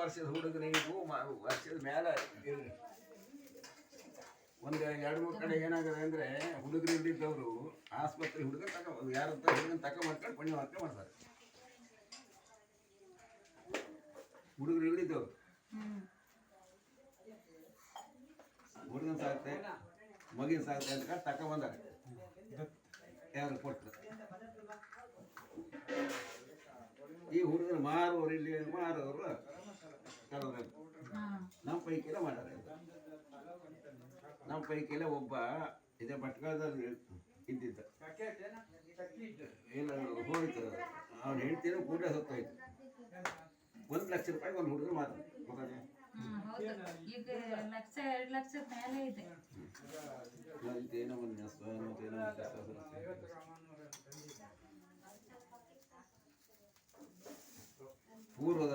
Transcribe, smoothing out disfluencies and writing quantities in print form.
ವರ್ಷದ ಹುಡುಗನಿಗೂ ವರ್ಷದ ಮೇಲೆ ಒಂದು 2-3 ಕಡೆ ಏನಾಗಿದೆ ಅಂದರೆ ಹುಡುಗರು ಇದ್ದಿದ್ದವರು ಆಸ್ಪತ್ರೆ ಹುಡುಗ ಯಾರಂತ ಹುಡುಗನ ಮಾಡ್ಕೊಂಡು ಪುಣ್ಯವಾಕ್ಯ ಮಾಡ್ತಾರೆ. ಹುಡುಗರು ಇಳಿದವರು ಹುಡುಗನ ಸಾಕ್ತೆ ಮಗಿನ ಸಾಕ್ತೆ ಅಂತ ತಗೊಂಬಂದಾರೆ ಯಾರು ಕೊಟ್ಟರು. ಈ ಹುಡುಗರು ಮಾರೋರು ಇಲ್ಲಿ ಮಾರೋರು ಕೆಲವರು ನಮ್ಮ ಪೈಕಿಲ್ಲ ಮಾಡ್ತಾರೆ. ನಮ್ಮ ಪೈಕಿಲ್ಲ ಒಬ್ಬ ಇದೇ ಭಟ್ಕಳದಲ್ಲಿ ಇದ್ದಿದ್ದ ಏನು ಹೋಯ್ತು ಅವ್ನು ಹೇಳ್ತೀನೋ ಕೂಡ ಸತ್ತೋಯ್ತು. 1 ಲಕ್ಷ ರೂಪಾಯಿ ಒಂದು ಹುಡುಗರು ಮಾತ್ರ ಏನೋ ಪೂರ್ವದ